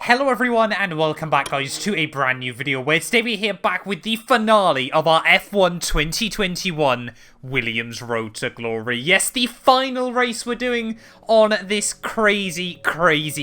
Hello everyone and welcome back guys to a brand new video where today we're here back with the finale of our F1 2021 Williams Road to Glory. Yes, the final race we're doing on this crazy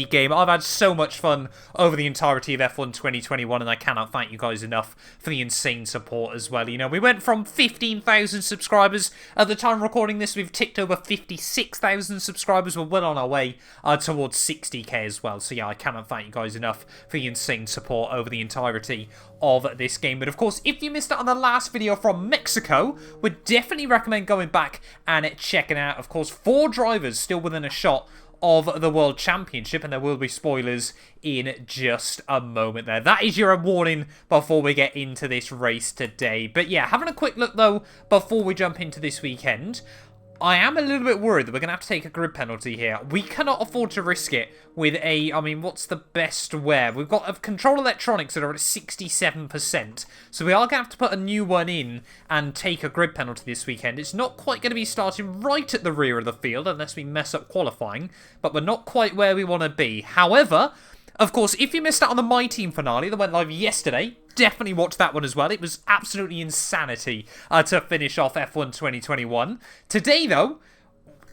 game. I've had so much fun over the entirety of F1 2021 and I cannot thank you guys enough for the insane support as well. You know, we went from 15,000 subscribers at the time of recording this. We've ticked over 56,000 subscribers. We're well on our way towards 60k as well. So yeah, I cannot thank you guys enough for the insane support over the entirety of this game. But of course, if you missed out on the last video from Mexico, would definitely recommend going back and checking out. Of course, 4 drivers still within a shot of the World Championship, and there will be spoilers in just a moment there. That is your warning before we get into this race today. But yeah, having a quick look though before we jump into this weekend, I am a little bit worried that we're going to have to take a grid penalty here. We cannot afford to risk it with a, I mean, what's the best wear? We've got control electronics that are at 67%. So we are going to have to put a new one in and take a grid penalty this weekend. It's not quite going to be starting right at the rear of the field unless we mess up qualifying. But we're not quite where we want to be. However, of course, if you missed out on the My Team finale that went live yesterday, definitely watch that one as well. It was absolutely insanity to finish off F1 2021. Today, though,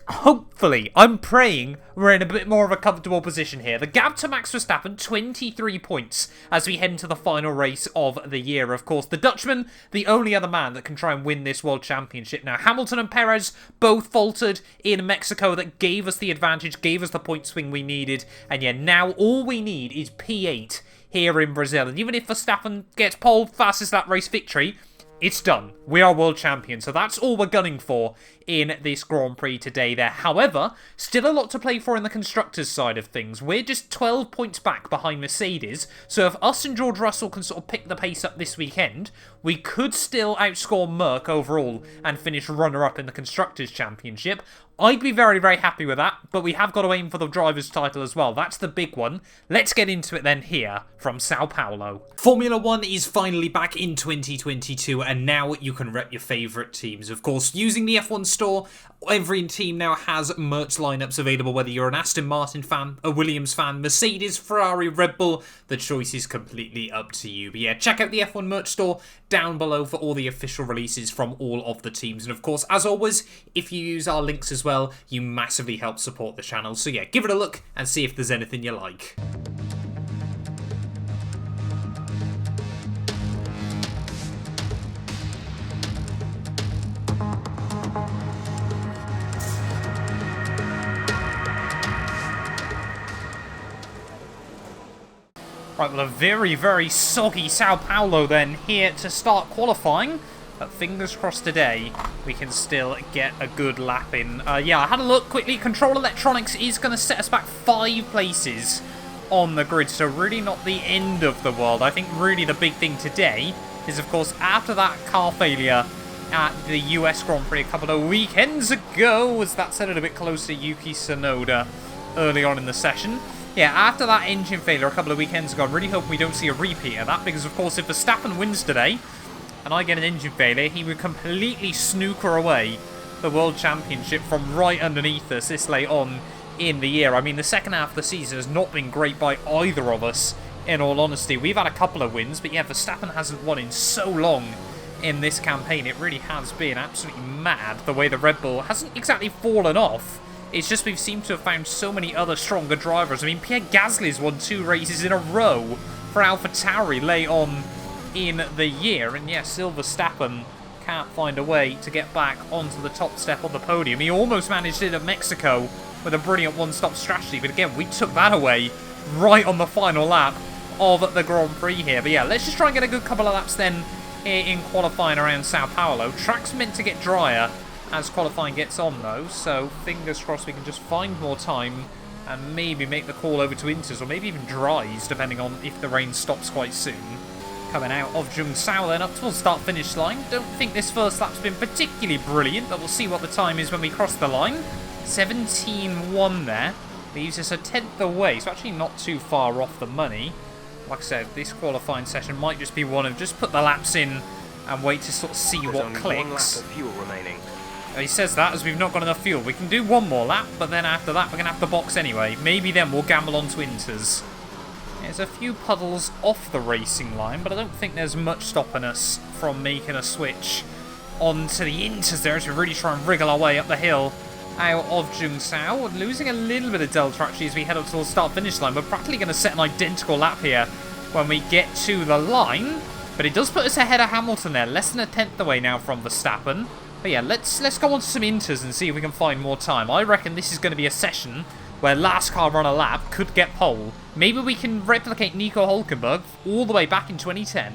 hopefully, I'm praying we're in a bit more of a comfortable position here. The gap to Max Verstappen, 23 points as we head into the final race of the year. Of course, the Dutchman, the only other man that can try and win this World Championship. Now, Hamilton and Perez both faltered in Mexico. That gave us the advantage, gave us the point swing we needed. And yeah, now all we need is P8 here in Brazil. And even if Verstappen gets pole fastest lap race victory, it's done. We are world champions. So that's all we're gunning for in this Grand Prix today there. However, still a lot to play for in the constructors side of things. We're just 12 points back behind Mercedes. So if us and George Russell can sort of pick the pace up this weekend, we could still outscore Merc overall and finish runner-up in the Constructors' Championship. I'd be very happy with that, but we have got to aim for the driver's title as well. That's the big one. Let's get into it then here from Sao Paulo. Formula 1 is finally back in 2022, and now you can rep your favourite teams. Of course, using the F1 store, every team now has merch lineups available, whether you're an Aston Martin fan, a Williams fan, Mercedes, Ferrari, Red Bull. The choice is completely up to you. But yeah, check out the F1 merch store down below for all the official releases from all of the teams. And of course, as always, if you use our links as well, you massively help support the channel. So yeah, give it a look and see if there's anything you like. Right, well, a very soggy Sao Paulo then here to start qualifying. But fingers crossed today we can still get a good lap in. Yeah, I had a look quickly. Control electronics is going to set us back 5 places on the grid. So really not the end of the world. I think really the big thing today is, of course, after that car failure at the US Grand Prix a couple of weekends ago, as that sounded a bit close to Yuki Tsunoda early on in the session. Yeah, after that engine failure a couple of weekends ago, I'm really hoping we don't see a repeat of that, because of course if Verstappen wins today and I get an engine failure, he would completely snooker away the World Championship from right underneath us this late on in the year. I mean, the second half of the season has not been great by either of us, in all honesty. We've had a couple of wins, but yeah, Verstappen hasn't won in so long in this campaign. It really has been absolutely mad the way the Red Bull hasn't exactly fallen off. It's just we've seemed to have found so many other stronger drivers. I mean, Pierre Gasly's won 2 races in a row for AlphaTauri late on in the year. And yes, Verstappen can't find a way to get back onto the top step of the podium. He almost managed it at Mexico with a brilliant one-stop strategy. But again, we took that away right on the final lap of the Grand Prix here. But yeah, let's just try and get a good couple of laps then here in qualifying around Sao Paulo. Track's meant to get drier as qualifying gets on though, so fingers crossed we can just find more time and maybe make the call over to Inters, or maybe even dries, depending on if the rain stops quite soon. Coming out of Jungsao then up towards start-finish line. Don't think this first lap's been particularly brilliant, but we'll see what the time is when we cross the line. 17.1 there. Leaves us a 10th away, so actually not too far off the money. Like I said, this qualifying session might just be one of just put the laps in and wait to sort of see what clicks. One lap of fuel remaining. He says that as we've not got enough fuel. We can do one more lap, but then after that we're going to have to box anyway. Maybe then we'll gamble on to Inters. There's a few puddles off the racing line, but I don't think there's much stopping us from making a switch onto the inters there as we really try and wriggle our way up the hill out of Jungsao. We're losing a little bit of delta actually as we head up to the start-finish line. We're practically going to set an identical lap here when we get to the line, but it does put us ahead of Hamilton there, less than a tenth away now from Verstappen. But yeah, let's go on to some inters and see if we can find more time. I reckon this is going to be a session where last car on a lap could get pole. Maybe we can replicate Nico Hulkenberg all the way back in 2010.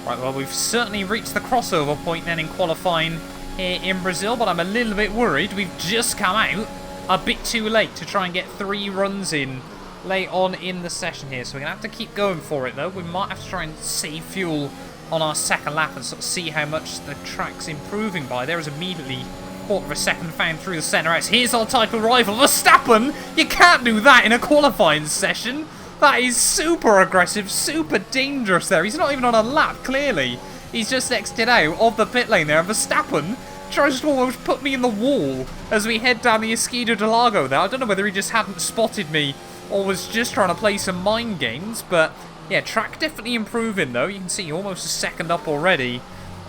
Right, well, we've certainly reached the crossover point then in qualifying here in Brazil, but I'm a little bit worried. We've just come out a bit too late to try and get 3 runs in late on in the session here, so we're going to have to keep going for it, though. We might have to try and save fuel on our second lap and sort of see how much the track's improving by. There is immediately quarter of a second found through the centre S. Here's our title rival, Verstappen! You can't do that in a qualifying session. That is super aggressive, super dangerous there. He's not even on a lap, clearly. He's just exited out of the pit lane there. And Verstappen tries to almost put me in the wall as we head down the Esquina de Lago there. I don't know whether he just hadn't spotted me or was just trying to play some mind games, but yeah, track definitely improving though. You can see almost a second up already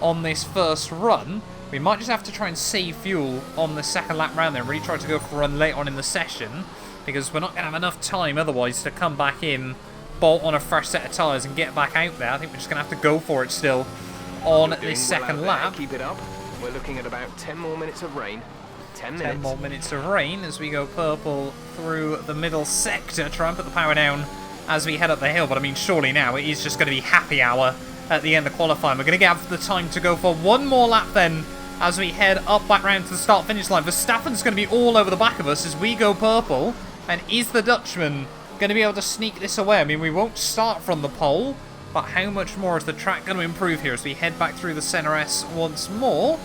on this first run. We might just have to try and save fuel on the second lap round there and really try to go for a run late on in the session, because we're not going to have enough time otherwise to come back in, bolt on a fresh set of tyres and get back out there. I think we're just going to have to go for it still on this second lap. Keep it up. We're looking at about 10 more minutes of rain. 10 more minutes of rain as we go purple through the middle sector. Try and put the power down as we head up the hill, but I mean, surely now it is just going to be happy hour at the end of qualifying. We're going to have the time to go for one more lap then as we head up back round to the start-finish line. Verstappen's going to be all over the back of us as we go purple, and is the Dutchman going to be able to sneak this away? I mean, we won't start from the pole, but how much more is the track going to improve here as we head back through the centre S once more?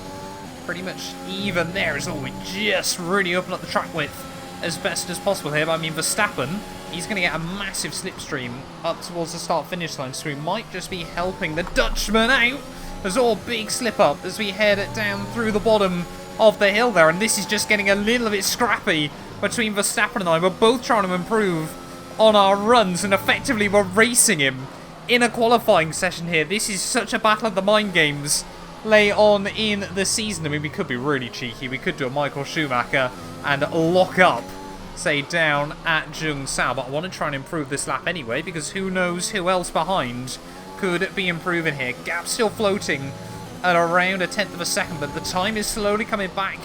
Pretty much even there as well. We just really open up the track width as best as possible here. But I mean, Verstappen, he's going to get a massive slipstream up towards the start-finish line, so we might just be helping the Dutchman out. There's all big slip up as we head down through the bottom of the hill there, and this is just getting a little bit scrappy between Verstappen and I. We're both trying to improve on our runs, and effectively we're racing him in a qualifying session here. This is such a battle of the mind games late on in the season. I mean, we could be really cheeky. We could do a Michael Schumacher and lock up, say, down at Jungsao, but I want to try and improve this lap anyway, because who knows who else behind could be improving here. Gap still floating at around a tenth of a second, but the time is slowly coming back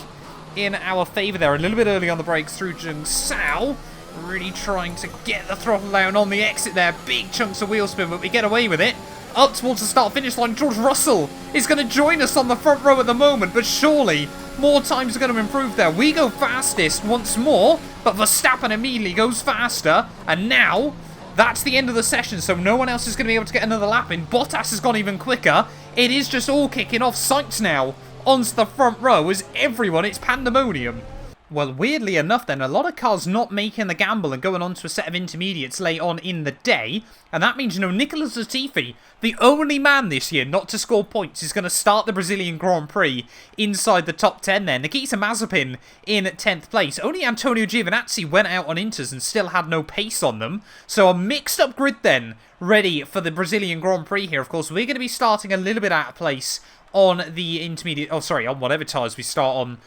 in our favour there. A little bit early on the brakes through Jungsao. Really trying to get the throttle down on the exit there. Big chunks of wheel spin, but we get away with it. Up towards the start-finish line, George Russell is going to join us on the front row at the moment, but surely more times are going to improve there. We go fastest once more, but Verstappen immediately goes faster, and now that's the end of the session, so no one else is going to be able to get another lap in. Bottas has gone even quicker. It is just all kicking off. Sainz now onto the front row as everyone, it's pandemonium. Well, weirdly enough then, a lot of cars not making the gamble and going on to a set of intermediates late on in the day. And that means, you know, Nicolas Latifi, the only man this year not to score points, is going to start the Brazilian Grand Prix inside the top 10 there. Nikita Mazepin in 10th place. Only Antonio Giovinazzi went out on inters and still had no pace on them. So a mixed up grid then, ready for the Brazilian Grand Prix here. Of course, we're going to be starting a little bit out of place on the intermediate, on whatever tyres we start on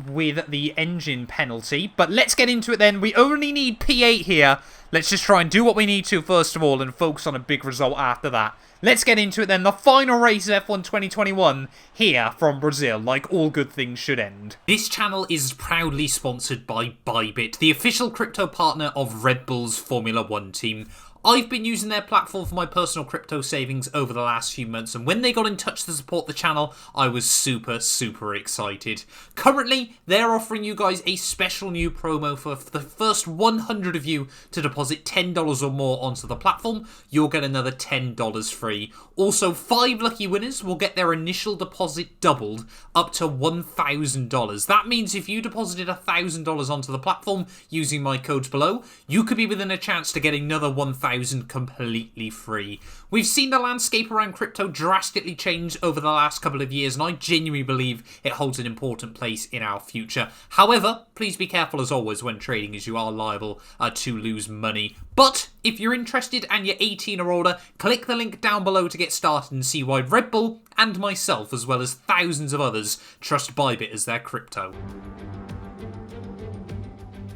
with the engine penalty. But let's get into it then. We only need P8 here. Let's just try and do what we need to first of all and focus on a big result after that. Let's get into it then. The final race of F1 2021 here from Brazil, like all good things should end. This channel is proudly sponsored by Bybit, the official crypto partner of Red Bull's Formula 1 team. I've been using their platform for my personal crypto savings over the last few months, and when they got in touch to support the channel, I was super excited. Currently, they're offering you guys a special new promo for the first 100 of you to deposit $10 or more onto the platform. You'll get another $10 free. Also, 5 lucky winners will get their initial deposit doubled up to $1,000. That means if you deposited $1,000 onto the platform using my codes below, you could be within a chance to get another $1,000 1,000 completely free. We've seen the landscape around crypto drastically change over the last couple of years, and I genuinely believe it holds an important place in our future. However, please be careful as always when trading, as you are liable to lose money. But if you're interested and you're 18 or older, click the link down below to get started and see why Red Bull and myself, as well as thousands of others, trust Bybit as their crypto.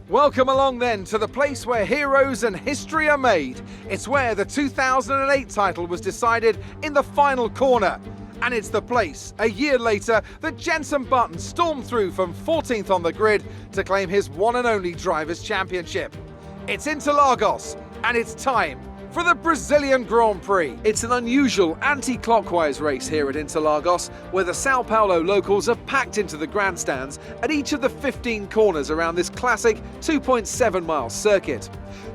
Welcome along then to the place where heroes and history are made. It's where the 2008 title was decided in the final corner. And it's the place, a year later, that Jenson Button stormed through from 14th on the grid to claim his one and only Drivers' Championship. It's Interlagos, and it's time for the Brazilian Grand Prix. It's an unusual anti-clockwise race here at Interlagos, where the Sao Paulo locals have packed into the grandstands at each of the 15 corners around this classic 2.7-mile circuit.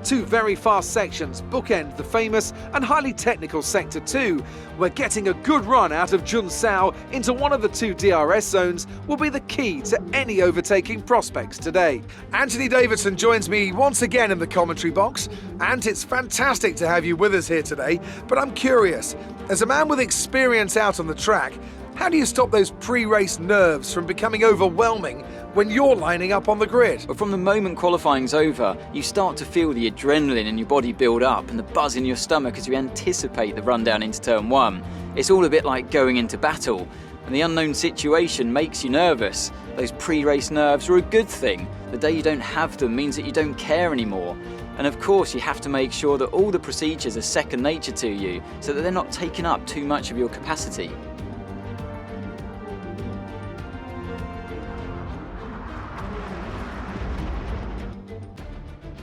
Two very fast sections bookend the famous and highly technical Sector 2, where getting a good run out of Junsao into one of the two DRS zones will be the key to any overtaking prospects today. Anthony Davidson joins me once again in the commentary box, and it's fantastic to have you with us here today, but I'm curious, as a man with experience out on the track, how do you stop those pre-race nerves from becoming overwhelming when you're lining up on the grid? But from the moment qualifying's over, you start to feel the adrenaline in your body build up and the buzz in your stomach as you anticipate the run down into turn 1. It's all a bit like going into battle, and the unknown situation makes you nervous. Those pre-race nerves are a good thing. The day you don't have them means that you don't care anymore. And of course you have to make sure that all the procedures are second nature to you, so that they're not taking up too much of your capacity.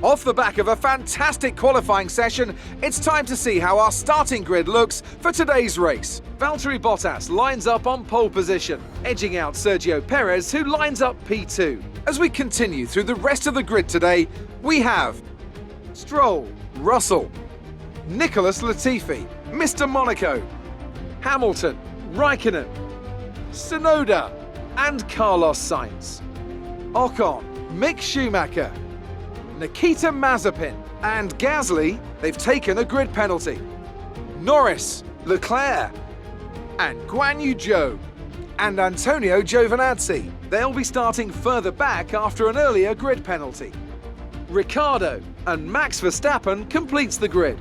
Off the back of a fantastic qualifying session, it's time to see how our starting grid looks for today's race. Valtteri Bottas lines up on pole position, edging out Sergio Perez, who lines up P2. As we continue through the rest of the grid today, we have Stroll, Russell, Nicholas Latifi, Mr. Monaco, Hamilton, Raikkonen, Tsunoda, and Carlos Sainz. Ocon, Mick Schumacher, Nikita Mazepin, and Gasly, they've taken a grid penalty. Norris, Leclerc, and Guan Yu Zhou, and Antonio Giovinazzi. They'll be starting further back after an earlier grid penalty. Ricciardo and Max Verstappen completes the grid.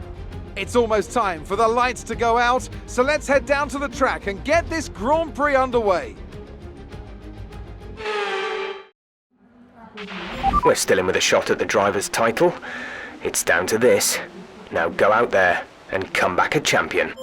It's almost time for the lights to go out, so let's head down to the track and get this Grand Prix underway. We're still in with a shot at the driver's title. It's down to this. Now go out there and come back a champion.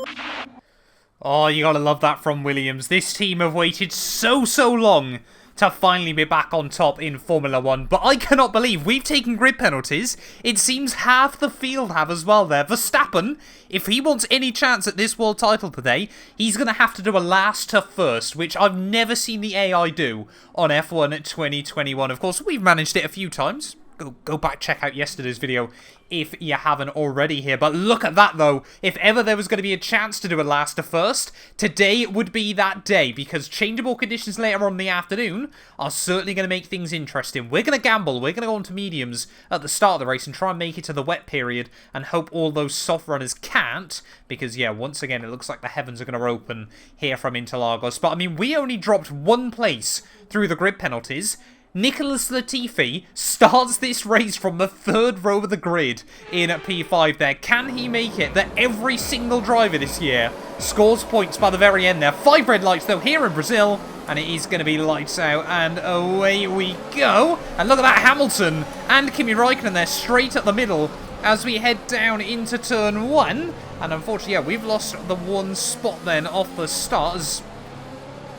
Oh, you gotta love that from Williams. This team have waited so long to finally be back on top in Formula 1. But I cannot believe we've taken grid penalties. It seems half the field have as well there. Verstappen, if he wants any chance at this world title today, he's going to have to do a last to first, which I've never seen the AI do on F1 2021. Of course, we've managed it a few times. Go back, check out yesterday's video if you haven't already here. But look at that, though. If ever there was going to be a chance to do a last to first, today would be that day, because changeable conditions later on in the afternoon are certainly going to make things interesting. We're going to gamble. We're going to go on to mediums at the start of the race and try and make it to the wet period and hope all those soft runners can't, because, yeah, once again, it looks like the heavens are going to open here from Interlagos. But, I mean, we only dropped one place through the grid penalties. Nicholas Latifi starts this race from the third row of the grid in P5 there. Can he make it that every single driver this year scores points by the very end there? 5 red lights though here in Brazil, and it is going to be lights out, and away we go. And look at that, Hamilton and Kimi Raikkonen there straight at the middle as we head down into turn 1. And unfortunately, yeah, we've lost the one spot then off the start.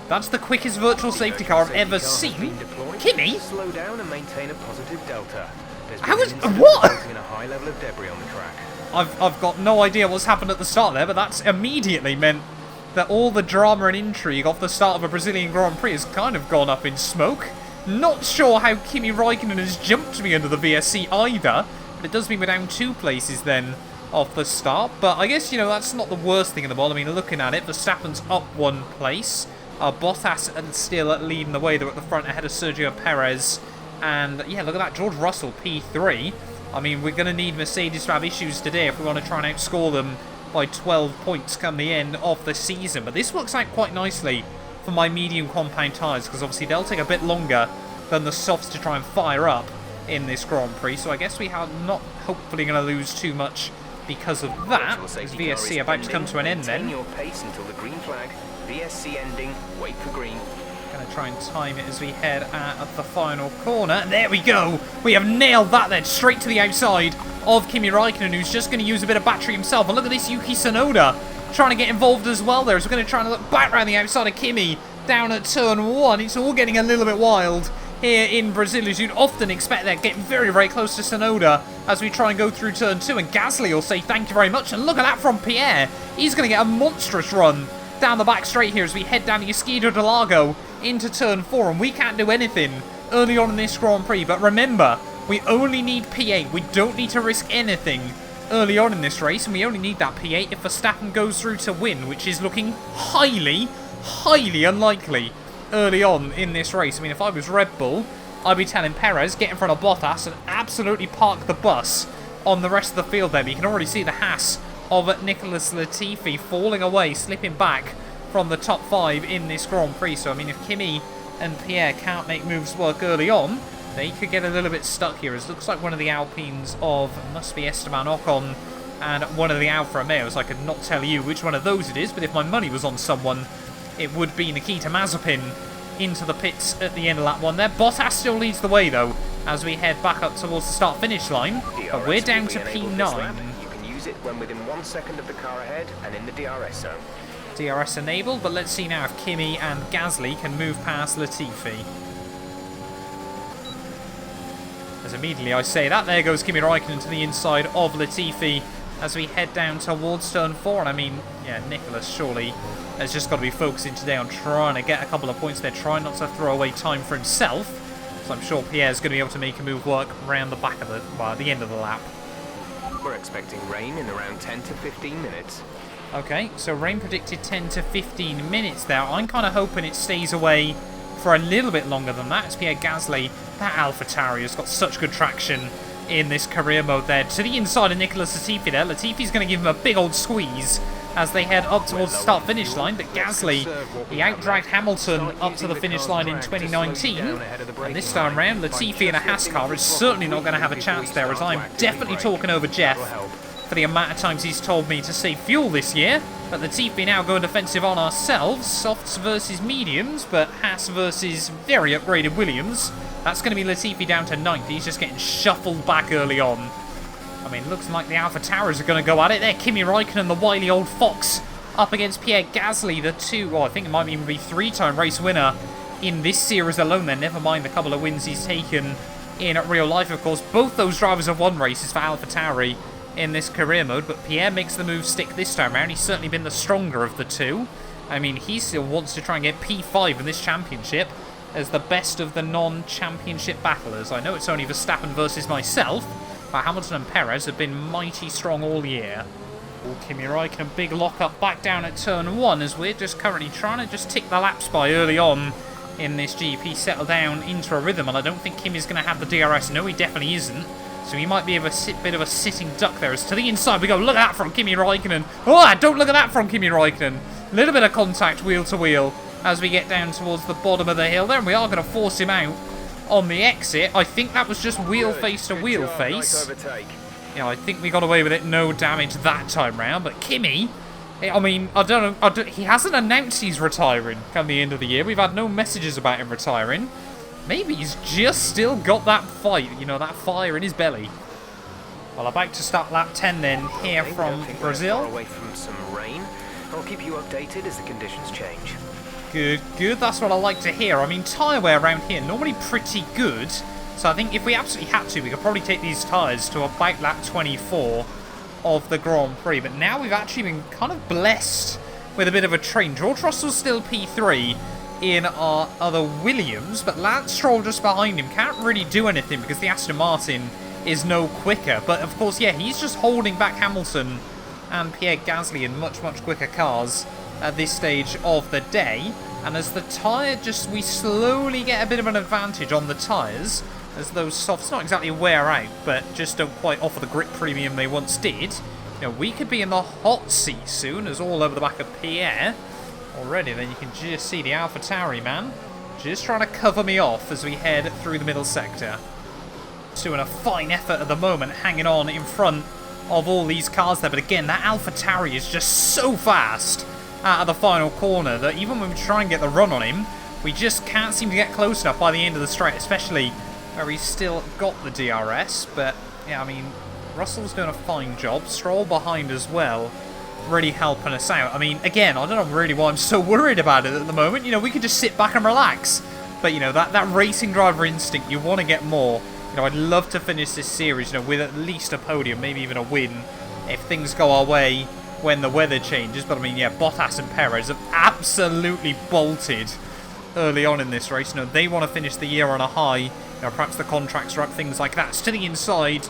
That's the quickest virtual safety car I've ever seen. Kimi? Slow down and maintain a positive delta. How is what? In a high level of debris on the track. I've got no idea what's happened at the start there, but that's immediately meant that all the drama and intrigue off the start of a Brazilian Grand Prix has kind of gone up in smoke. Not sure how Kimi Raikkonen has jumped me under the VSC either, but it does mean we're down 2 places then off the start. But I guess, you know, that's not the worst thing in the world. I mean, looking at it, Verstappen's up 1 place. Bottas and still leading the way. They're at the front ahead of Sergio Perez. And, yeah, look at that. George Russell, P3. I mean, we're going to need Mercedes to have issues today if we want to try and outscore them by 12 points come the end of the season. But this works out quite nicely for my medium compound tyres, because obviously they'll take a bit longer than the softs to try and fire up in this Grand Prix. So I guess we are not hopefully going to lose too much because of that. Is VSC about to come to an end then? Your pace until the green flag. VSC ending. Wait for green. Going to try and time it as we head out of the final corner. And there we go. We have nailed that then. Straight to the outside of Kimi Räikkönen, who's just going to use a bit of battery himself. And look at this Yuki Tsunoda trying to get involved as well there. So we're going to try and look back around the outside of Kimi down at turn 1. It's all getting a little bit wild here in Brazil, as you'd often expect. They're getting very, very close to Tsunoda as we try and go through turn 2. And Gasly will say thank you very much. And look at that from Pierre. He's going to get a monstrous run down the back straight here as we head down the Esquina do Lago into turn 4. And we can't do anything early on in this Grand Prix. But remember, we only need P8. We don't need to risk anything early on in this race. And we only need that P8 if Verstappen goes through to win, which is looking highly, highly unlikely early on in this race. I mean, if I was Red Bull, I'd be telling Perez, get in front of Bottas and absolutely park the bus on the rest of the field there. But you can already see the Haas of Nicholas Latifi falling away, slipping back from the top 5 in this Grand Prix. So, I mean, if Kimi and Pierre can't make moves work early on, they could get a little bit stuck here. It looks like one of the Alpines of, must be Esteban Ocon, and one of the Alfa Romeos. I could not tell you which one of those it is, but if my money was on someone, it would be Nikita Mazepin into the pits at the end of that one there. Bottas still leads the way, though, as we head back up towards the start-finish line. But we're down to P9. You can use it when within 1 second of the car ahead and in the DRS zone. DRS enabled, but let's see now if Kimi and Gasly can move past Latifi. As immediately I say that, there goes Kimi Räikkönen to the inside of Latifi as we head down towards turn 4. And I mean, yeah, Nicholas surely has just got to be focusing today on trying to get a couple of points there, trying not to throw away time for himself. So I'm sure Pierre's going to be able to make a move work around the back of the, well, the end of the lap. We're expecting rain in around 10 to 15 minutes. Okay, so rain predicted 10 to 15 minutes there. I'm kind of hoping it stays away for a little bit longer than that. It's Pierre Gasly. That AlphaTauri has got such good traction in this career mode there. To the inside of Nicholas Latifi there. Latifi's going to give him a big old squeeze as they head up towards the start-finish line. But Gasly, he outdragged Hamilton up to the finish line in 2019. And this time round, Latifi in a Haas car is certainly not going to have a chance there, as I'm definitely talking over Jeff for the amount of times he's told me to save fuel this year. But Latifi now going defensive on ourselves. Softs versus mediums, but Haas versus very upgraded Williams. That's going to be Latifi down to 9th. He's just getting shuffled back early on. I mean, looks like the AlphaTauris are going to go at it. There, Kimi Räikkönen, the wily old fox, up against Pierre Gasly, the I think it might even be 3-time race winner in this series alone then. Never mind the couple of wins he's taken in real life, of course. Both those drivers have won races for AlphaTauri in this career mode, but Pierre makes the move stick this time around. He's certainly been the stronger of the two. I mean, he still wants to try and get P5 in this championship as the best of the non-championship battlers. I know it's only Verstappen versus myself, but Hamilton and Perez have been mighty strong all year. Kimi Räikkönen, big lock-up back down at turn 1 as we're just currently trying to just tick the laps by early on in this GP, settle down into a rhythm, and I don't think Kimi's going to have the DRS. No, he definitely isn't. So he might be a bit of a sitting duck there. As to the inside we go. Look at that from Kimi Räikkönen. Oh, don't look at that from Kimi Räikkönen. A little bit of contact wheel to wheel as we get down towards the bottom of the hill there. And we are going to force him out on the exit. I think that was just wheel face to wheel face. Yeah, I think we got away with it. No damage that time round. But Kimi, I mean, I don't know. He hasn't announced he's retiring come the end of the year. We've had no messages about him retiring. Maybe he's just still got that fight, you know, that fire in his belly. Well, about to start lap 10 then, here from Brazil. Away from some rain. I'll keep you updated as the conditions change. Good, good. That's what I like to hear. I mean, tyre wear around here, normally pretty good. So I think if we absolutely had to, we could probably take these tyres to about lap 24 of the Grand Prix. But now we've actually been kind of blessed with a bit of a train. George Russell's still P3 in our other Williams, but Lance Stroll just behind him can't really do anything because the Aston Martin is no quicker. But of course, yeah, he's just holding back Hamilton and Pierre Gasly in much, much quicker cars at this stage of the day. And as the tyre we slowly get a bit of an advantage on the tyres, as those softs not exactly wear out, but just don't quite offer the grip premium they once did. You know, we could be in the hot seat soon, as all over the back of Pierre. Already, then you can just see the AlphaTauri man just trying to cover me off as we head through the middle sector. Doing a fine effort at the moment, hanging on in front of all these cars there. But again, that AlphaTauri is just so fast out of the final corner that even when we try and get the run on him, we just can't seem to get close enough by the end of the straight, especially where he's still got the DRS. But yeah, I mean, Russell's doing a fine job. Stroll behind as well, really helping us out. I mean, again, I don't know really why I'm so worried about it at the moment. You know, we could just sit back and relax. But, you know, that racing driver instinct, you want to get more. You know, I'd love to finish this series, you know, with at least a podium, maybe even a win, if things go our way when the weather changes. But, I mean, yeah, Bottas and Perez have absolutely bolted early on in this race. You know, they want to finish the year on a high. You know, perhaps the contracts are up, things like that. It's to the inside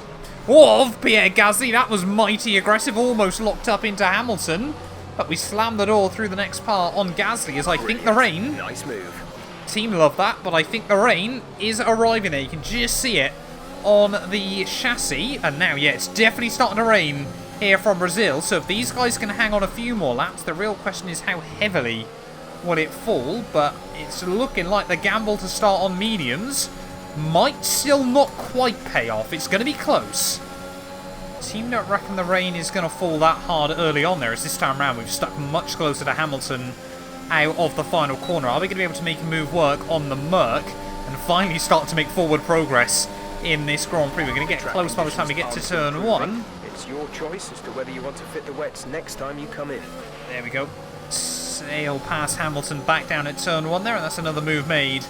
of Pierre Gasly. That was mighty aggressive, almost locked up into Hamilton. But we slammed the door through the next part on Gasly, as I think the rain... Nice move. Team love that, but I think the rain is arriving there. You can just see it on the chassis. And now, yeah, it's definitely starting to rain here from Brazil. So if these guys can hang on a few more laps, the real question is how heavily will it fall. But it's looking like the gamble to start on mediums might still not quite pay off. It's going to be close. Team don't reckon the rain is going to fall that hard early on there, as this time around we've stuck much closer to Hamilton out of the final corner. Are we going to be able to make a move work on the Merc and finally start to make forward progress in this Grand Prix? We're going to get close by the time we get to turn 1. It's your choice as to whether you want to fit the wets next time you come in. There we go. Sail past Hamilton back down at turn 1 there, and that's another move made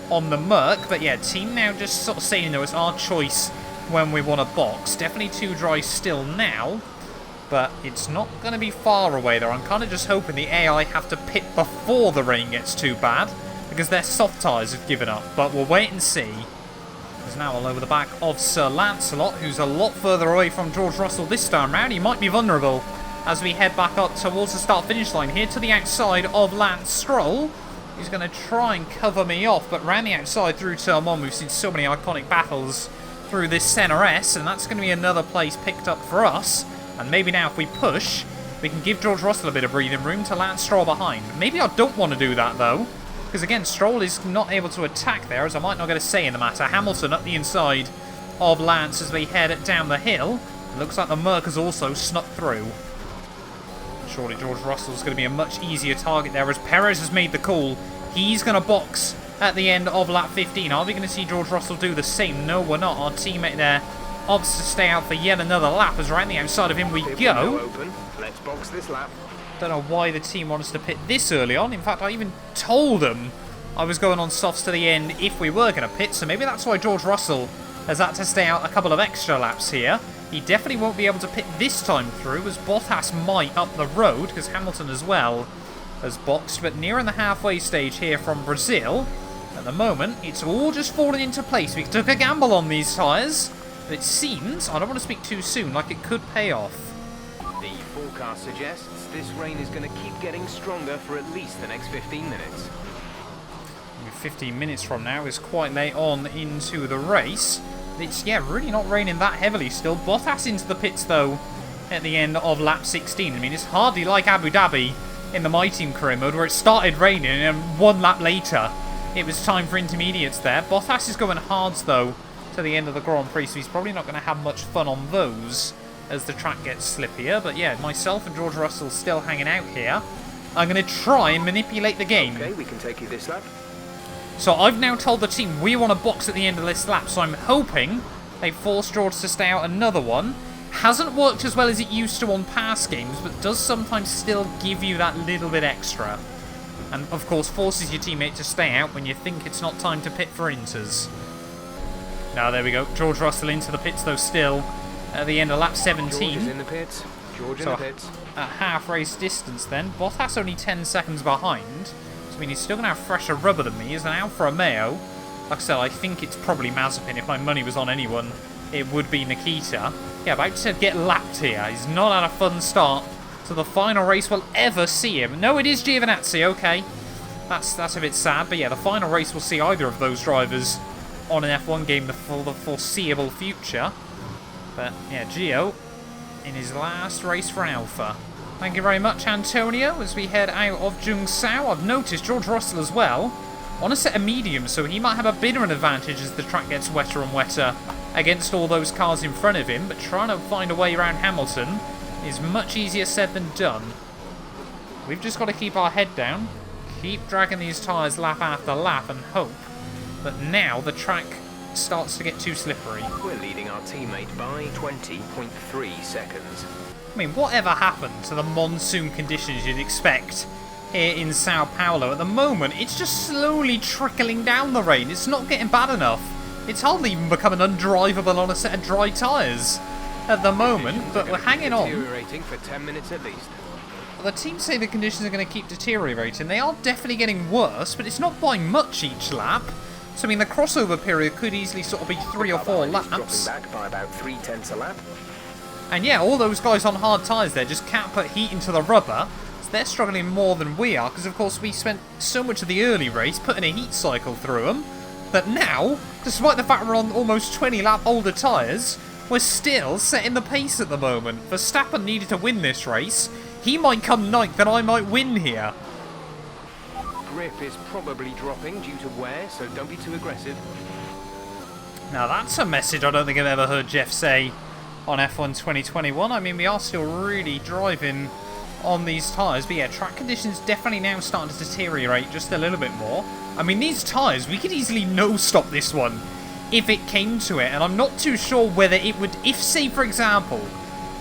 on the Merc. But yeah, team now just sort of saying, though, it's our choice when we want to box. Definitely too dry still now, but it's not going to be far away there. I'm kind of just hoping the AI have to pit before the rain gets too bad, because their soft tyres have given up. But we'll wait and see. He's now all over the back of Sir Lancelot, who's a lot further away from George Russell this time round. He might be vulnerable as we head back up towards the start-finish line here to the outside of Lance Stroll. He's going to try and cover me off, but round the outside through turn 1, we've seen so many iconic battles through this Senna S, and that's going to be another place picked up for us. And maybe now if we push, we can give George Russell a bit of breathing room to Lance Stroll behind. Maybe I don't want to do that, though, because, again, Stroll is not able to attack there, as I might not get a say in the matter. Hamilton up the inside of Lance as we head down the hill. It looks like the Merc has also snuck through. Surely George Russell's going to be a much easier target there, as Perez has made the call. He's going to box at the end of lap 15. Are we going to see George Russell do the same? No, we're not. Our teammate there opts to stay out for yet another lap, as around the outside of him we go. Open. Let's box this lap. Don't know why the team wants to pit this early on. In fact, I even told them I was going on softs to the end if we were going to pit, so maybe that's why George Russell has had to stay out a couple of extra laps here. He definitely won't be able to pit this time through, as Bottas might up the road, because Hamilton as well has boxed. But nearing the halfway stage here from Brazil, at the moment, it's all just falling into place. We took a gamble on these tyres, but it seems, I don't want to speak too soon, like it could pay off. The forecast suggests this rain is going to keep getting stronger for at least the next 15 minutes. 15 minutes from now is quite late on into the race. It's, yeah, really not raining that heavily still. Bottas into the pits, though, at the end of lap 16. I mean, it's hardly like Abu Dhabi in the My Team career mode, where it started raining and 1 lap later it was time for intermediates there. Bottas is going hards, though, to the end of the Grand Prix, so he's probably not going to have much fun on those as the track gets slippier. But yeah, myself and George Russell still hanging out here. I'm going to try and manipulate the game. Okay, we can take you this lap. So I've now told the team we want to box at the end of this lap, so I'm hoping they force George to stay out another one. Hasn't worked as well as it used to on past games, but does sometimes still give you that little bit extra. And of course forces your teammate to stay out when you think it's not time to pit for inters. Now there we go, George Russell into the pits though still at the end of lap 17. George is in the pits. George in the pits. At half race distance then, Bottas only 10 seconds behind. I mean, he's still going to have fresher rubber than me. He's an Alfa Romeo. Like I said, I think it's probably Mazepin. If my money was on anyone, it would be Nikita. Yeah, about to get lapped here. He's not had a fun start to the final race we'll ever see him. No, it is Giovinazzi, okay. That's a bit sad. But yeah, the final race will see either of those drivers on an F1 game for the foreseeable future. But yeah, Gio in his last race for Alpha. Thank you very much, Antonio, as we head out of Jungsao. I've noticed George Russell as well on a set of mediums, so he might have a bit of an advantage as the track gets wetter and wetter against all those cars in front of him, but trying to find a way around Hamilton is much easier said than done. We've just got to keep our head down, keep dragging these tyres lap after lap, and hope that now the track starts to get too slippery. We're leading our teammate by 20.3 seconds. I mean, whatever happened to the monsoon conditions you'd expect here in Sao Paulo? At the moment, it's just slowly trickling down the rain. It's not getting bad enough. It's hardly even becoming undrivable on a set of dry tyres at the moment, but we're hanging on. Deteriorating for 10 minutes at least. The team say the conditions are going to keep deteriorating. They are definitely getting worse, but it's not by much each lap. So, I mean, the crossover period could easily sort of be 3 or 4 laps. Dropping back by about 3/10 a lap. And yeah, all those guys on hard tyres there just can't put heat into the rubber. So they're struggling more than we are, because of course we spent so much of the early race putting a heat cycle through them, that now, despite the fact we're on almost 20 lap older tyres, we're still setting the pace at the moment. Verstappen needed to win this race. He might come 9th and I might win here. Grip is probably dropping due to wear, so don't be too aggressive. Now that's a message I don't think I've ever heard Jeff say on F1 2021. I mean, we are still really driving on these tyres, but yeah, track conditions definitely now starting to deteriorate just a little bit more. I mean, these tyres, we could easily no-stop this one if it came to it, and I'm not too sure whether it would, if, say, for example,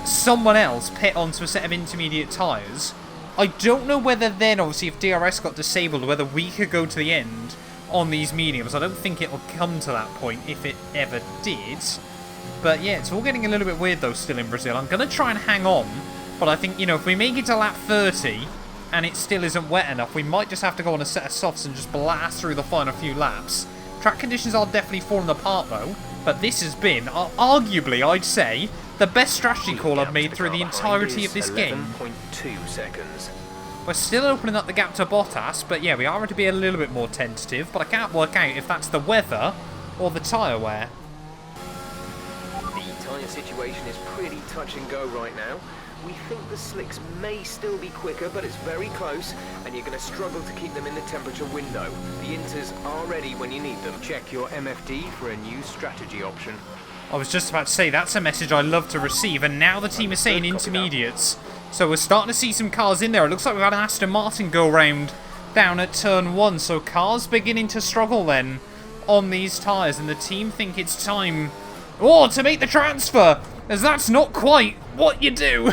someone else pit onto a set of intermediate tyres, I don't know whether then, obviously, if DRS got disabled, whether we could go to the end on these mediums. I don't think it will come to that point if it ever did. But yeah, it's all getting a little bit weird though still in Brazil. I'm going to try and hang on, but I think, you know, if we make it to lap 30 and it still isn't wet enough, we might just have to go on a set of softs and just blast through the final few laps. Track conditions are definitely falling apart though, but this has been, arguably, I'd say, the best strategy call I've made through the entirety of this game. 11.2 seconds. We're still opening up the gap to Bottas, but yeah, we are going to be a little bit more tentative, but I can't work out if that's the weather or the tyre wear. The tyre situation is pretty touch and go right now. We think the slicks may still be quicker, but it's very close, and you're going to struggle to keep them in the temperature window. The inters are ready when you need them. Check your MFD for a new strategy option. I was just about to say, that's a message I love to receive, and now the team is saying intermediates. So we're starting to see some cars in there. It looks like we've had an Aston Martin go round down at turn 1, so cars beginning to struggle then on these tyres, and the team think it's time to make the transfer, as that's not quite what you do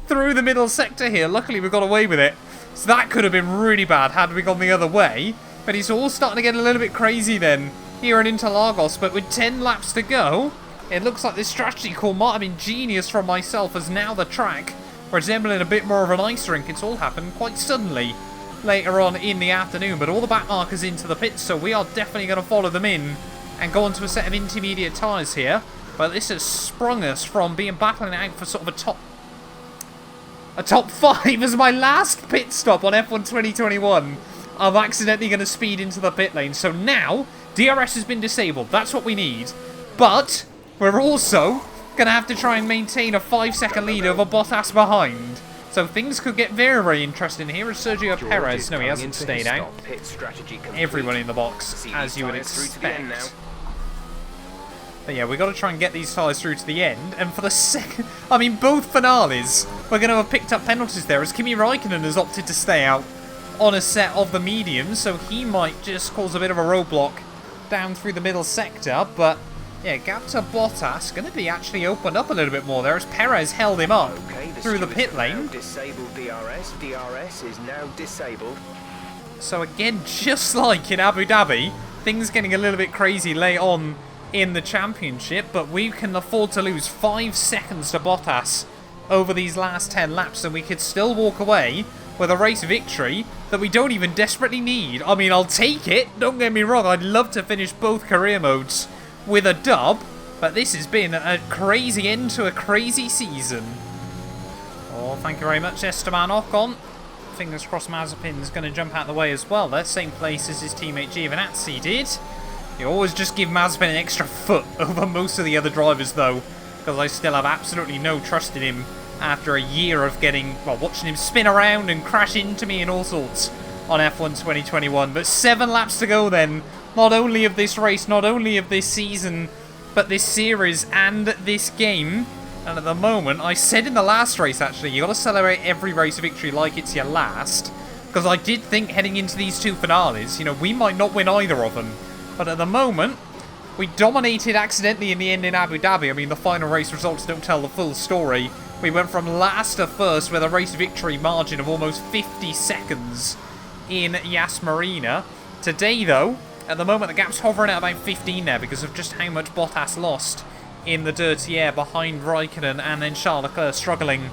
through the middle sector here. Luckily we got away with it, so that could have been really bad had we gone the other way, but it's all starting to get a little bit crazy then here in Interlagos. But with 10 laps to go, it looks like this strategy call might have been genius from myself, as now the track resembling a bit more of an ice rink. It's all happened quite suddenly later on in the afternoon, but all the back markers into the pits, so we are definitely going to follow them in and go onto a set of intermediate tyres here. But this has sprung us from being battling out for sort of a top 5 as my last pit stop on F1 2021. I'm accidentally going to speed into the pit lane, so now DRS has been disabled. That's what we need, but we're also going to have to try and maintain a 5-second lead over Bottas behind. So things could get very, very interesting here as Sergio Perez. No, he hasn't stayed out. Everyone in the box, as you would expect. But yeah, we've got to try and get these tyres through to the end. And for the second... I mean, both finales, we're going to have picked up penalties there, as Kimi Raikkonen has opted to stay out on a set of the mediums. So he might just cause a bit of a roadblock down through the middle sector. But yeah, gap to Bottas going to be actually opened up a little bit more there, as Perez held him up through the pit lane. Disabled DRS. DRS is now disabled. So again, just like in Abu Dhabi, things getting a little bit crazy late on in the championship, but we can afford to lose 5 seconds to Bottas over these last 10 laps, and we could still walk away with a race victory that we don't even desperately need. I mean, I'll take it, don't get me wrong, I'd love to finish both career modes with a dub, but this has been a crazy end to a crazy season. Oh, thank you very much, Esteban Ocon. Fingers crossed Mazepin's going to jump out of the way as well. They're same place as his teammate Giovinazzi did. You always just give Mazepin an extra foot over most of the other drivers, though, because I still have absolutely no trust in him after a year of watching him spin around and crash into me and all sorts on F1 2021. But 7 laps to go then, not only of this race, not only of this season, but this series and this game. And at the moment, I said in the last race, actually, you got to celebrate every race victory like it's your last, because I did think heading into these 2 finales, you know, we might not win either of them. But at the moment, we dominated accidentally in the end in Abu Dhabi. I mean, the final race results don't tell the full story. We went from last to first with a race victory margin of almost 50 seconds in Yas Marina. Today, though, at the moment, the gap's hovering at about 15 there because of just how much Bottas lost in the dirty air behind Raikkonen, and then Charles Leclerc struggling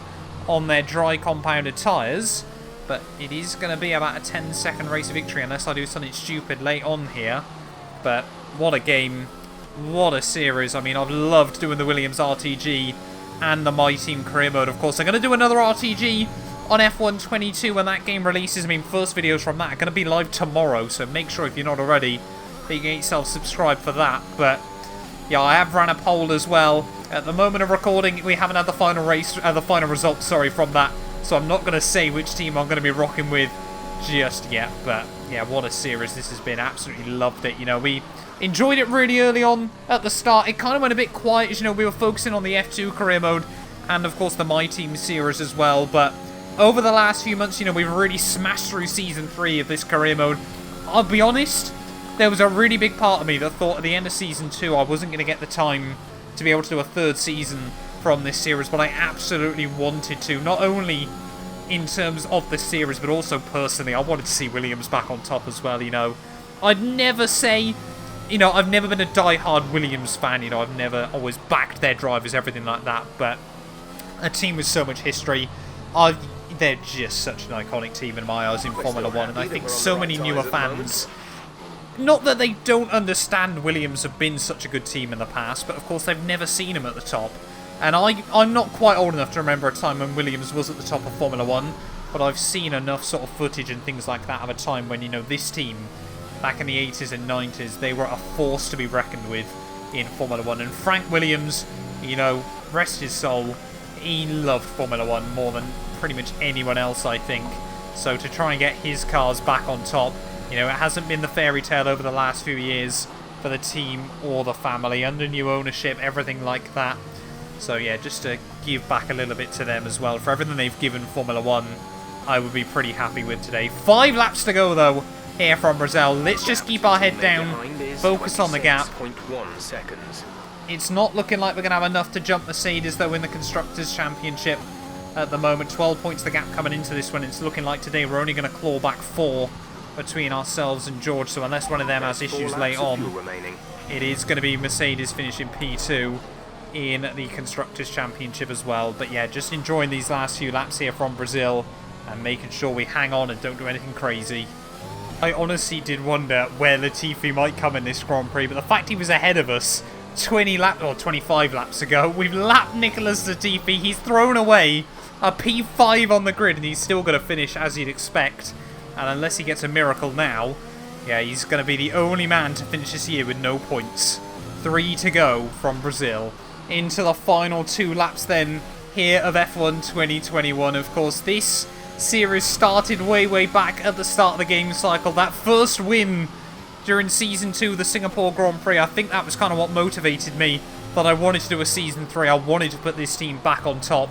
on their dry compounded tyres. But it is going to be about a 10-second race victory unless I do something stupid late on here. But what a game, what a series. I mean, I've loved doing the Williams RTG and the My Team career mode. Of course, I'm going to do another RTG on F1 22 when that game releases. I mean, first videos from that are going to be live tomorrow, so make sure if you're not already that you get yourself subscribed for that. But yeah, I have ran a poll as well. At the moment of recording, we haven't had the final results, sorry, from that. So I'm not going to say which team I'm going to be rocking with just yet. But yeah, what a series this has been. Absolutely loved it. You know, we enjoyed it really early on at the start. It kind of went a bit quiet as, you know, we were focusing on the F2 career mode and, of course, the My Team series as well. But over the last few months, you know, we've really smashed through Season 3 of this career mode. I'll be honest, there was a really big part of me that thought at the end of Season 2 I wasn't going to get the time to be able to do a 3rd season from this series, but I absolutely wanted to, not only in terms of the series, but also personally. I wanted to see Williams back on top as well, you know. I'd never say, you know, I've never been a die-hard Williams fan, you know, I've never always backed their drivers, everything like that, but a team with so much history, they're just such an iconic team in my eyes in Formula 1, and I think so many newer fans, not that they don't understand Williams have been such a good team in the past, but of course they've never seen them at the top. And I'm not quite old enough to remember a time when Williams was at the top of Formula 1, but I've seen enough sort of footage and things like that of a time when, you know, this team, back in the 80s and 90s, they were a force to be reckoned with in Formula 1. And Frank Williams, you know, rest his soul, he loved Formula 1 more than pretty much anyone else, I think. So to try and get his cars back on top, you know, it hasn't been the fairy tale over the last few years for the team or the family, under new ownership, everything like that. So yeah, just to give back a little bit to them as well. For everything they've given Formula 1, I would be pretty happy with today. 5 laps to go though, here from Brazil. Let's just keep our head down, focus on the gap. It's not looking like we're going to have enough to jump Mercedes though in the Constructors' Championship at the moment. 12 points the gap coming into this one. It's looking like today we're only going to claw back 4 between ourselves and George. So unless one of them has issues late on, it is going to be Mercedes finishing P2 in the Constructors' Championship as well. But yeah, just enjoying these last few laps here from Brazil and making sure we hang on and don't do anything crazy. I honestly did wonder where Latifi might come in this Grand Prix, but the fact he was ahead of us 25 laps ago, we've lapped Nicholas Latifi. He's thrown away a P5 on the grid and he's still going to finish as you'd expect. And unless he gets a miracle now, yeah, he's going to be the only man to finish this year with no points. 3 to go from Brazil. Into the final 2 laps then here of F1 2021. Of course, this series started way back at the start of the game cycle. That first win during Season 2, the Singapore Grand Prix, I think that was kind of what motivated me, that I wanted to do a Season 3. I wanted to put this team back on top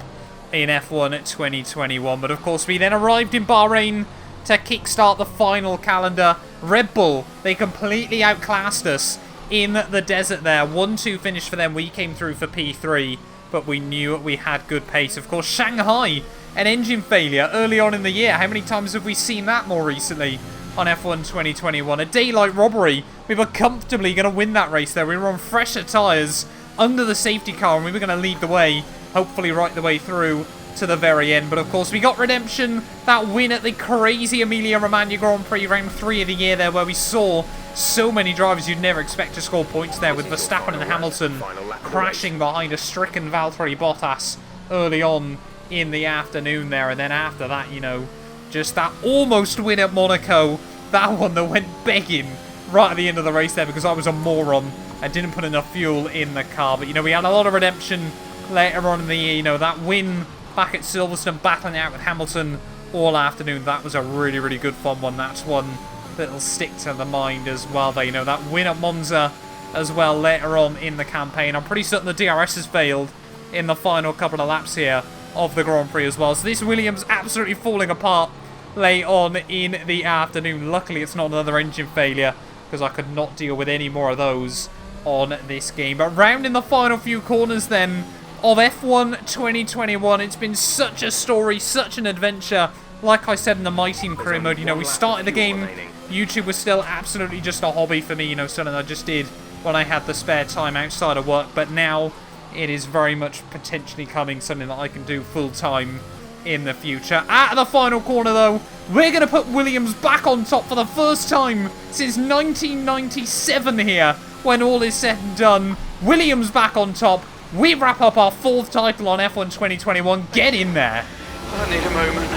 in F1 2021. But of course, we then arrived in Bahrain to kickstart the final calendar. Red Bull, they completely outclassed us in the desert there. 1-2 finish for them. We came through for P3, but we knew we had good pace. Of course, Shanghai, an engine failure early on in the year. How many times have we seen that more recently on F1 2021? A daylight robbery. We were comfortably going to win that race there. We were on fresher tyres under the safety car, and we were going to lead the way, hopefully right the way through to the very end. But of course, we got redemption. That win at the crazy Emilia-Romagna Grand Prix, round 3 of the year there, where we saw so many drivers you'd never expect to score points there, with Verstappen and Hamilton crashing behind a stricken Valtteri Bottas early on in the afternoon there. And then after that, you know, just that almost win at Monaco, that one that went begging right at the end of the race there because I was a moron and didn't put enough fuel in the car. But, you know, we had a lot of redemption later on in the year. You know, that win back at Silverstone, battling out with Hamilton all afternoon, that was a really, really good fun one. That's one that'll stick to the mind as well there. You know, that win at Monza as well later on in the campaign. I'm pretty certain the DRS has failed in the final couple of laps here of the Grand Prix as well. So this Williams absolutely falling apart late on in the afternoon. Luckily, it's not another engine failure because I could not deal with any more of those on this game. But round in the final few corners then of F1 2021, it's been such a story, such an adventure. Like I said in the My Team career mode, you know, we started the game, YouTube was still absolutely just a hobby for me, you know, something I just did when I had the spare time outside of work. But now it is very much potentially coming something that I can do full time in the future. At the final corner though, we're going to put Williams back on top for the first time since 1997 here. When all is said and done, Williams back on top. We wrap up our 4th title on F1 2021. Get in there. I need a moment.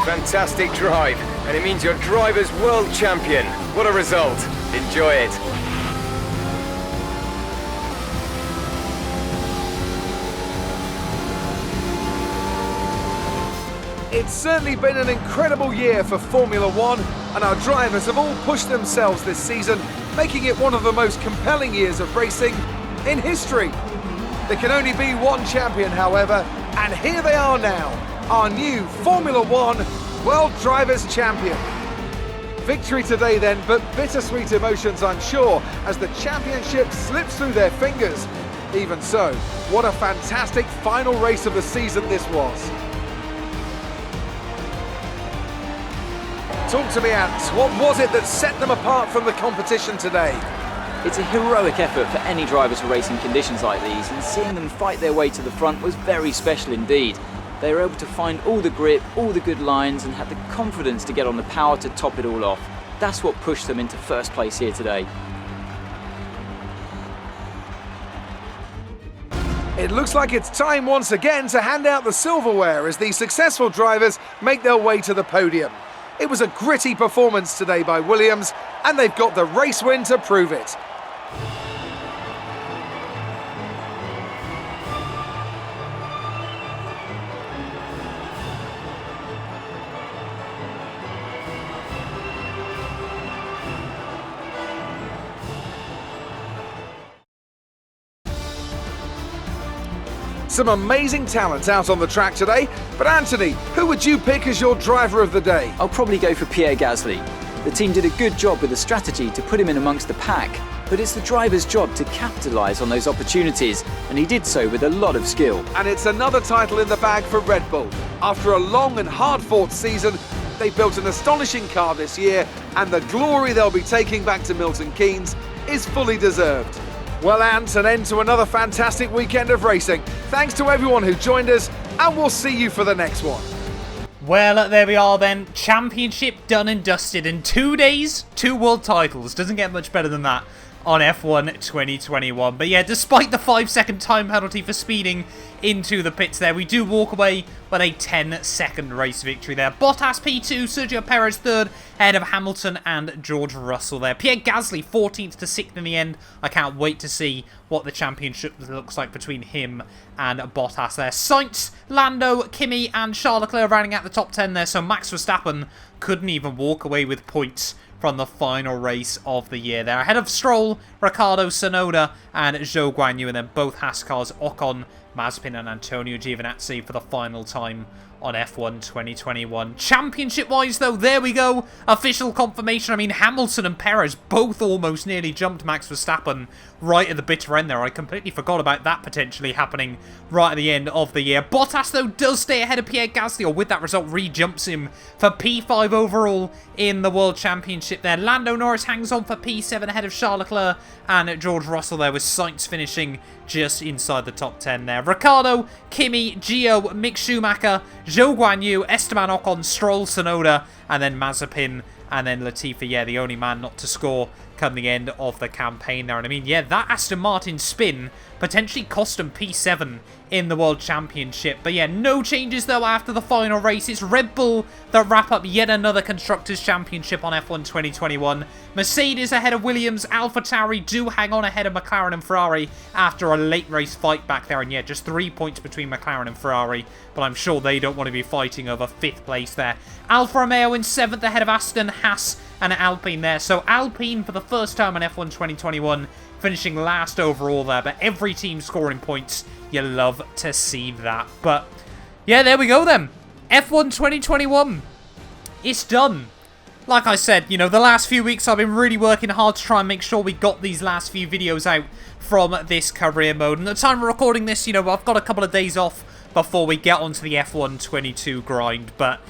Fantastic drive, and it means your driver's world champion. What a result. Enjoy it. It's certainly been an incredible year for Formula One, and our drivers have all pushed themselves this season, making it one of the most compelling years of racing in history. There can only be one champion, however, and here they are now, our new Formula One World Drivers' Champion. Victory today then, but bittersweet emotions, I'm sure, as the championship slips through their fingers. Even so, what a fantastic final race of the season this was. Talk to me, Ant. What was it that set them apart from the competition today? It's a heroic effort for any driver to race in conditions like these, and seeing them fight their way to the front was very special indeed. They were able to find all the grip, all the good lines, and had the confidence to get on the power to top it all off. That's what pushed them into first place here today. It looks like it's time once again to hand out the silverware as these successful drivers make their way to the podium. It was a gritty performance today by Williams, and they've got the race win to prove it. Some amazing talent out on the track today, but Anthony, who would you pick as your driver of the day? I'll probably go for Pierre Gasly. The team did a good job with the strategy to put him in amongst the pack, but it's the driver's job to capitalise on those opportunities, and he did so with a lot of skill. And it's another title in the bag for Red Bull. After a long and hard-fought season, they built an astonishing car this year, and the glory they'll be taking back to Milton Keynes is fully deserved. Well, Ant, an end to another fantastic weekend of racing. Thanks to everyone who joined us, and we'll see you for the next one. Well, there we are then. Championship done and dusted in 2 days, 2 world titles. Doesn't get much better than that on F1 2021. But yeah, despite the 5-second time penalty for speeding into the pits there, we do walk away with a 10-second race victory there. Bottas P2, Sergio Perez 3rd, ahead of Hamilton and George Russell there. Pierre Gasly 14th to 6th in the end. I can't wait to see what the championship looks like between him and Bottas there. Sainz, Lando, Kimi and Charles Leclerc rounding out the top 10 there, so Max Verstappen couldn't even walk away with points from the final race of the year there. Ahead of Stroll, Ricciardo, Tsunoda and Zhou Guanyu, and then both Haas cars, Ocon, Mazepin and Antonio Giovinazzi for the final time on F1 2021. Championship-wise, though, there we go. Official confirmation. I mean, Hamilton and Perez both almost nearly jumped Max Verstappen right at the bitter end there. I completely forgot about that potentially happening right at the end of the year. Bottas, though, does stay ahead of Pierre Gasly, or with that result, re-jumps him for P5 overall in the World Championship there. Lando Norris hangs on for P7 ahead of Charles Leclerc and George Russell there, with Sainz finishing just inside the top 10 there. Ricciardo, Kimi, Gio, Mick Schumacher, Zhou Guanyu, Esteban Ocon, Stroll, Tsunoda, and then Mazepin, and then Latifi, yeah, the only man not to score come the end of the campaign there. And I mean, yeah, that Aston Martin spin potentially cost him P7 in the World Championship. But yeah, no changes though after the final race. It's Red Bull that wrap up yet another Constructors' Championship on F1 2021. Mercedes ahead of Williams. AlphaTauri do hang on ahead of McLaren and Ferrari after a late race fight back there. And yeah, just 3 points between McLaren and Ferrari. But I'm sure they don't want to be fighting over 5th place there. Alfa Romeo in 7th ahead of Aston, Haas and Alpine there. So Alpine for the first time in F1 2021 finishing last overall there. But every team scoring points. You love to see that. But yeah, there we go then. F1 2021. It's done. Like I said, you know, the last few weeks I've been really working hard to try and make sure we got these last few videos out from this career mode. And at the time of recording this, you know, I've got a couple of days off before we get onto the F1 22 grind. But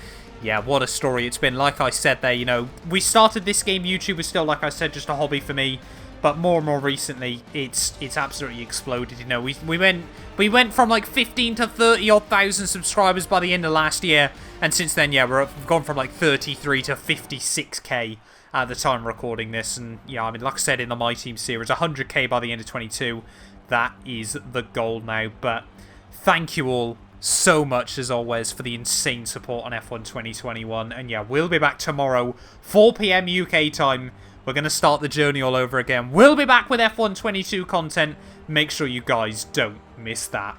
yeah, what a story it's been. Like I said there, you know, we started this game. YouTube was still, like I said, just a hobby for me. But more and more recently, it's absolutely exploded. You know, we went from like 15 to 30 odd thousand subscribers by the end of last year, and since then, yeah, we've gone from like 33 to 56k at the time of recording this. And yeah, I mean, like I said in the My Team series, 100k by the end of 22. That is the goal now. But thank you all so much as always for the insane support on F1 2021. And yeah, we'll be back tomorrow, 4 PM UK time. We're going to start the journey all over again. We'll be back with F1 22 content. Make sure you guys don't miss that.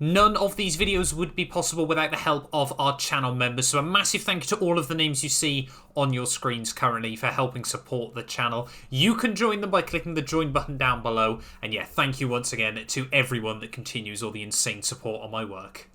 None of these videos would be possible without the help of our channel members. So a massive thank you to all of the names you see on your screens currently for helping support the channel. You can join them by clicking the join button down below. And yeah, thank you once again to everyone that continues all the insane support on my work.